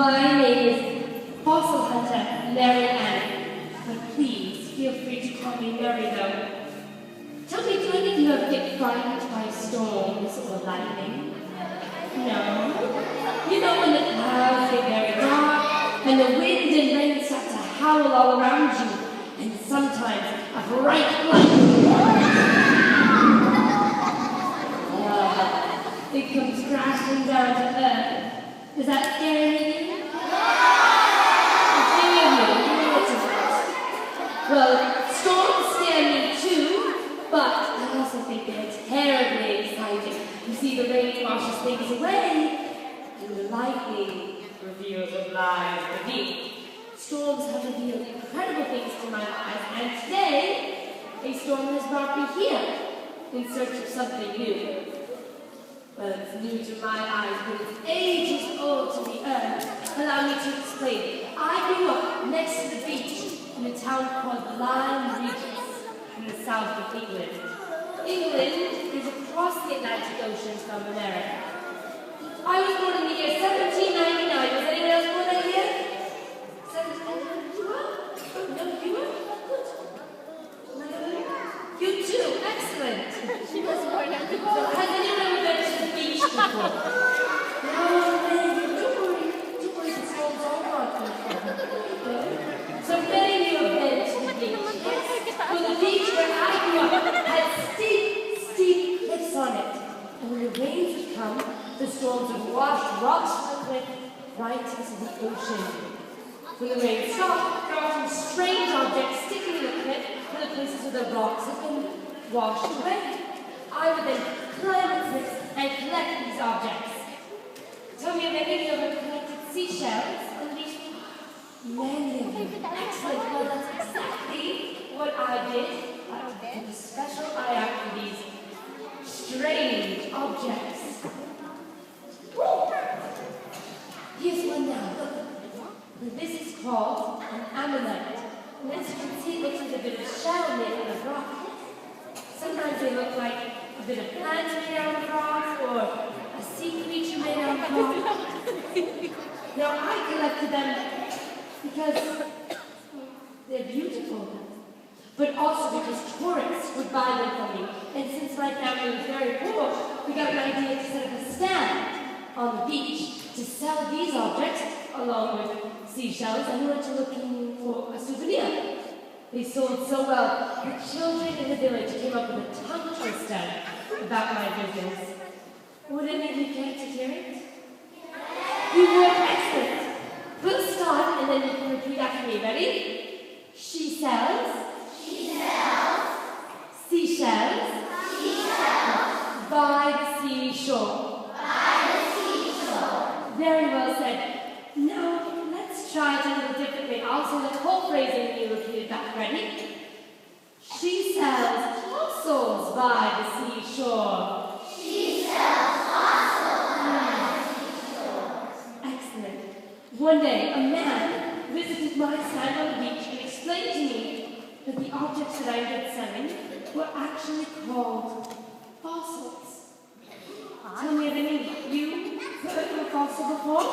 My name is Fossil Hunter Mary Ann, but please feel free to call me Mary though. Tell me, do any of you ever get frightened by storms or lightning? No. You know when the clouds get very dark and the wind and rain start to howl all around you, and sometimes a bright light. It comes crashing down to earth. Does that scare any of you? Any of you? Well, storms scare me too, but I also think they're terribly exciting. You see, the rain washes things away, and the lightning reveals what lies beneath. Storms have revealed incredible things to my eyes, and today, a storm has brought me here in search of something new. Well, it's new to my eyes, but it's ages old to the earth. Allow me to explain. I grew up next to the beach in a town called Lyme Regis in the south of England. England is across the Atlantic Ocean from America. I was born in the year 1799. Was anyone else born that year? 1799? You were? No, you were? Good. You too. Excellent. She was born at the beach. Has anyone ever been to the beach before? No, don't worry. Don't worry, the storm's all gone. So many of you have been to the beach. Yes. Well, the beach where I grew up had steep cliffs on it. And when the rains would come, the storms would wash rocks from the cliff right into the ocean. When the rain stopped, there were often strange objects sticking in the cliff in the places where the rocks had been washed away. I would then climb the cliffs and collect these objects. Tell me, have any of you ever collected seashells on the beach? Many of you. Excellent. Well, that's exactly what I did. I took a special eye out for these strange objects. Here's one now. Look. This is called an ammonite. And as you can see, it looks like a bit of shell made out of rock. Sometimes they look like a bit of plant made out of rock or a sea creature made out of rock. Now, I collected them because they're beautiful, but also because tourists would buy them from me. And since my family was very poor, we got an idea to set up a stand on the beach to sell these objects along with seashells, and we went to looking for a souvenir. They sold so well, the children in the village came up with a tongue twister about my business. Would any of you care to hear it? You were excellent. We'll start, and then you can repeat after me. Ready? She sells. Seashells. By the seashore. Very well said. Now, let's try it a little differently. I'll say the whole phrase and you repeat it back. Ready? She sells fossils by the seashore. Excellent. One day, a man visited my stand on the beach and explained to me that the objects that I had been selling were actually called fossils. Tell me, have any of you heard of a fossil before?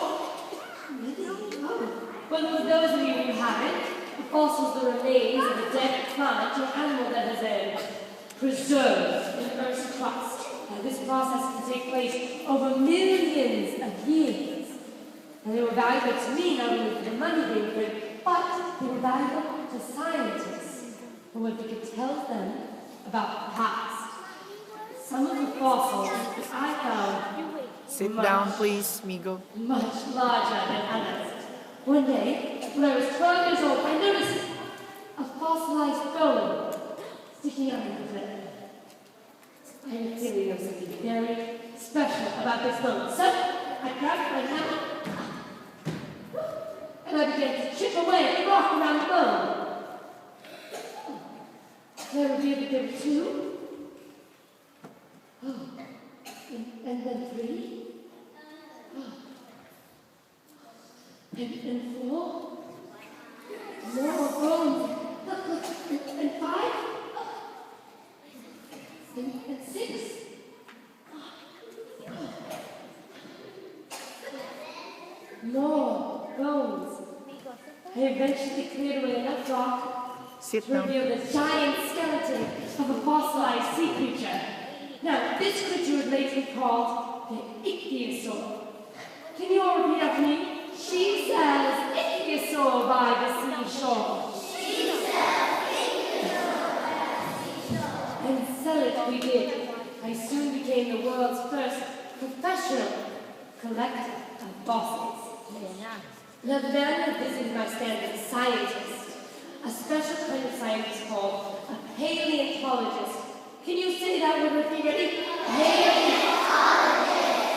Well, for those of you who haven't, a fossil is the remains of a dead plant or animal that has been preserved in Earth's crust. Now, this process can take place over millions of years. And they were valuable to me, not only for the money they would bring, but they were valuable to scientists for what they could tell them about the past. Some of the fossils that I found Sit down, please, migo. much larger than others. One day, when I was 12 years old, I noticed a fossilized bone sticking out of the cliff. I had a feeling there was something very special about this bone. So, I grabbed my hammer and I began to chip away at the rock around the bone. I revealed that there were two, and then three, and four, more bones, and five, and six. More. bones. I eventually cleared away enough rock Sit to down. reveal the giant skeleton of a fossilized sea creature. Now, this creature was later called the ichthyosaur. Can you all repeat after me? She says ichthyosaur by the seashore. And sell it we did. I soon became the world's first professional collector of fossils. Now, the man who visited my stand is a scientist, a special kind of scientist called a paleontologist. Can you say that word with me? Ready? Paleontologist.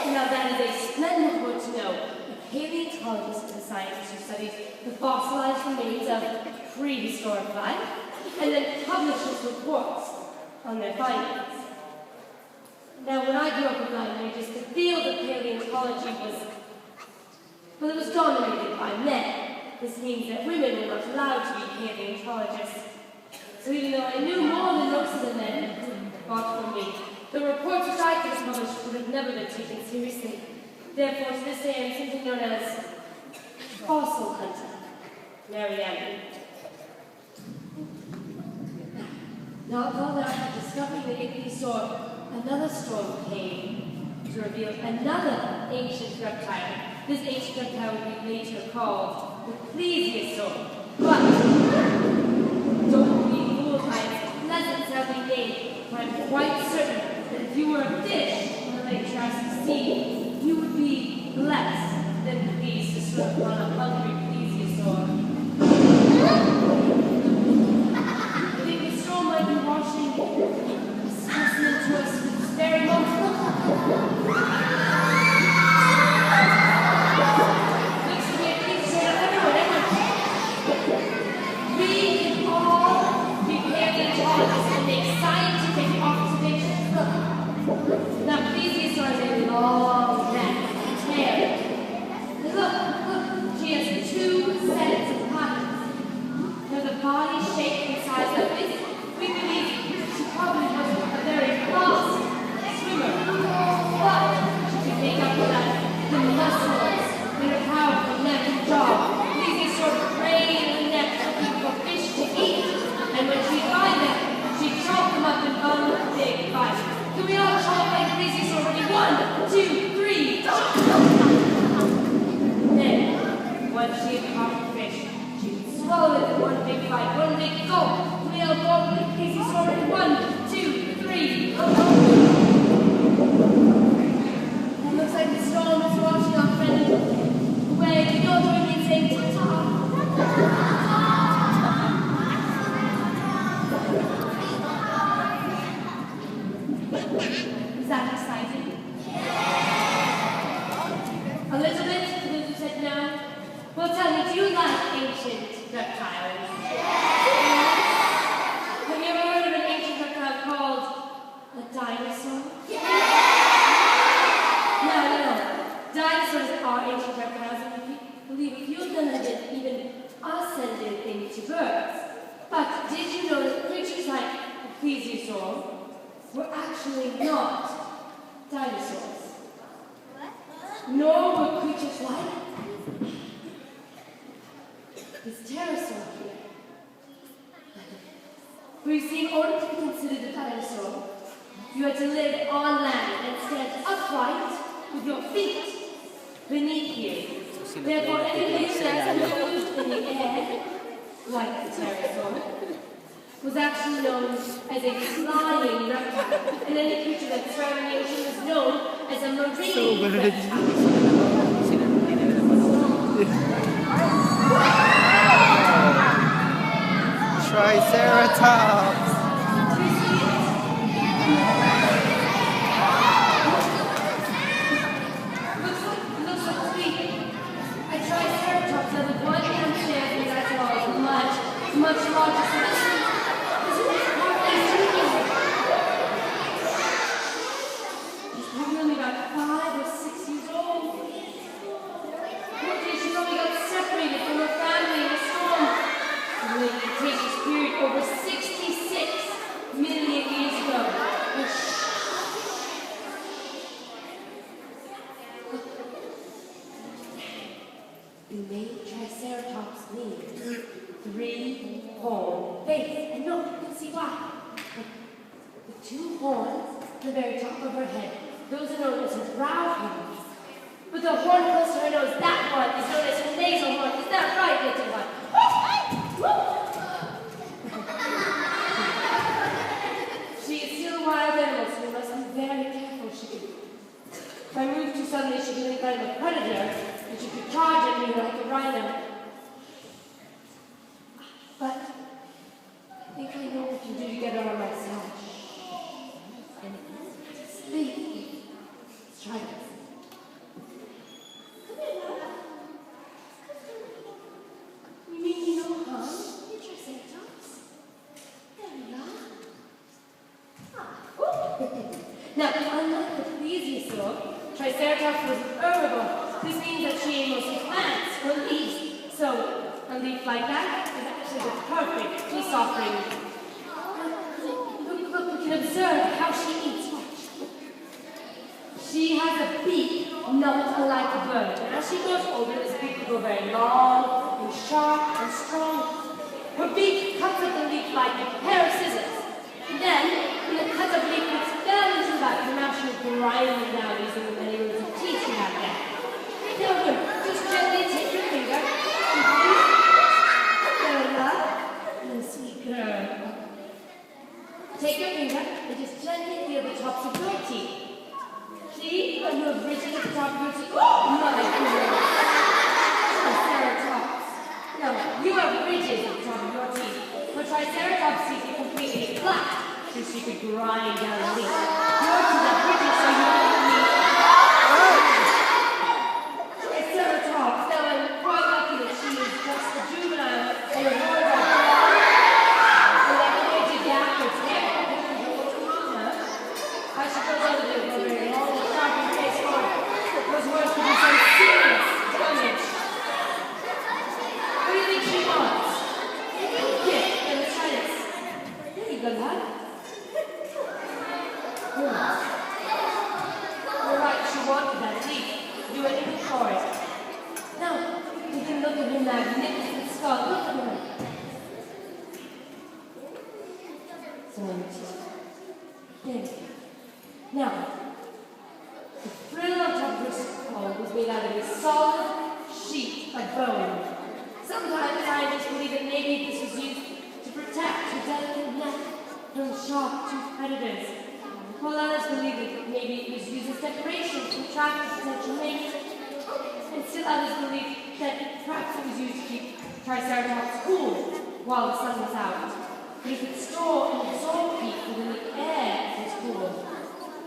Now, that is a splendid word to know. A paleontologist is a scientist who studies the fossilized remains of prehistoric life and then publishes reports on their findings. Now, when I grew up in Latin Ages, the field of paleontology it was dominated by men. This means that women were not allowed to be paleontologists. So even though I knew more than most of the men who fought for me, the reports which I could have published would have never been taken seriously. Therefore, to this day, I am simply known as fossil hunter, Marianne. Not long after discovering the ichthyosaur, another storm came to reveal another ancient reptile. This ancient reptile would be later called the plesiosaur. But don't be fooled by its pleasant sounding name, for I'm quite certain that if you were a fish on the Lake Jurassic Sea, you would be less than pleased to swim upon a hungry plesiosaur. I think the storm might be washing a specimen to us this very moment. Now, plesiosaur has a long neck and tail. And look, she has two sets of paddles. Now, the body shape and size of this, we believe she probably was a very fast swimmer. But she can make up for that the muscles and her powerful neck and jaw. Plesiosaur prey in the neck looking for fish to eat. And when she finds them, she chops them up in one big bite. Can we all chop like plesiosaur? Ready? 1, 2, 3. Then, once she had caught the fish, she would swallow it in one big bite, one big gulp. Can we all go like plesiosaur? Ready? 1, 2, 3. It looks like the storm is washing our friend away. Can you all join me in saying ta-ta? Is that exciting? A little bit? A little bit now? Well, tell me, do you like ancient reptiles? Have you ever heard of an ancient reptile called a dinosaur? No. Dinosaurs are ancient reptiles, and we believe a few of them have been even ascended into birds. But did you know that creatures like a plesiosaur were actually not dinosaurs? Nor were creatures like this pterosaur here. We've seen, in order to be considered a dinosaur, you had to live on land and stand upright with your feet beneath you. Therefore, anything that moved in the air, like the pterosaur, was actually known as a flying reptile, and any creature that swam in the ocean was known as a marine reptile. Triceratops. Looks like sweet. A triceratops has a one downstairs and that's all much larger than this. She's probably only about 5 or 6 years old. She's only got separated from her family in a storm. And then it takes this period over 66 million years ago. We made see why. The two horns at the very top of her head, those are known as her brow hairs. But the horn close to her nose, that one is known as her nasal horn. Is that right, little one? She is still a wild animal, so we must be very careful. If I move too suddenly, she could think I'm a predator, and she could charge at me like a rhino. But I think I know what we can do to get her on my side. And sleep. Let's try this. Come here, love. You mean you know harm? You Triceratops? There we are. Now, unlike the plesiosaur, Triceratops was herbivore. This means that she ate mostly plants or leaves. So, a leaf like that is actually the perfect peace offering. Look, we can observe how she eats. She has a beak not unlike a bird. And as she grows older, this beak will go very long and sharp and strong. Her beak cuts at the leaf like a pair of scissors. And then, when the cut of leaf gets down into the back, the mouth she will grind them down using the many rows of teeth she has there. Now, good. Just gently take your finger and sweet girl. Take your finger and just gently feel the tops of your teeth. See? When you have ridges at the top of your teeth. Oh, my goodness. Triceratops. No, you have ridges at the top of your teeth. For Triceratops teeth are completely flat, so she could grind down a leaf. Yours is a ridges, so you don't need Triceratops. Now, I'm quite lucky that she is just a juvenile and a horror. As she goes over there, go very long and sharp and face forward. Those words could be some serious damage. What do you think she wants? Here, let's try this. There you go, lad. You're right, she wanted that teeth. Do anything for it. Now, you can look at her magnificent skull. Look at her. So, there you go. Now, the frill on top of her skull was made out of a solid sheet of bone. Sometimes scientists believe that maybe this was used to protect her delicate neck from sharp-toothed predators. While others believe that maybe it was used as decoration to attract potential mates. And still others believe that perhaps it was used to keep Triceratops cool while the sun was out. But if it's store and absorb heat within the air was cool.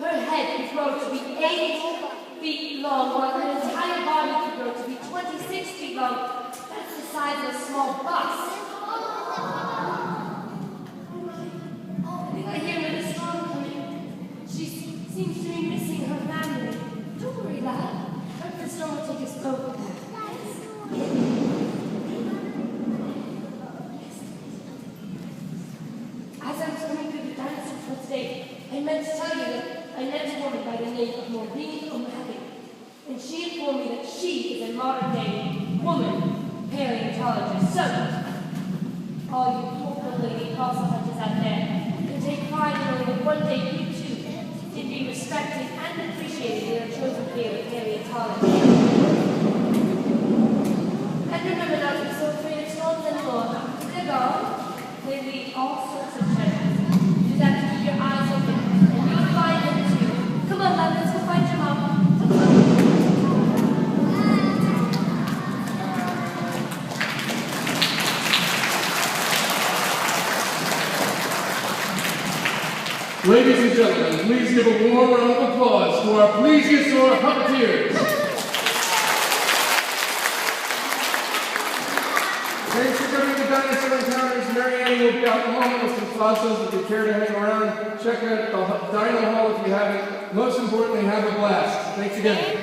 Her head could grow to be 8 feet long, while her entire body could grow to be 26 feet long. That's the size of a small bus. I think I hear Mother Storm coming. She seems to be missing her family. Don't worry, lad. Mother Storm will take us both back. As I was coming through the dinosaur for today, I meant to tell you that I met a woman by the name of Maureen O'Malley, and she informed me that she is a modern-day woman paleontologist. So, all you hopeful lady fossil hunters out there can take pride in knowing that one day you too can be respected and appreciated in your chosen field of paleontology. And remember not to be so afraid of storms anymore. After they're gone, they leave all sorts of treasures. You just have to keep your eyes open, and you'll find them too. Come on, love, let's go find your mom. Ladies and gentlemen, please give a warm round of applause to our plesiosaur puppeteers. Thanks for coming to Dinosaur Encounters. Mary Ann will be out in a moment with some fossils if you care to hang around. Check out the Dino Hall if you haven't. Most importantly, have a blast. Thanks again.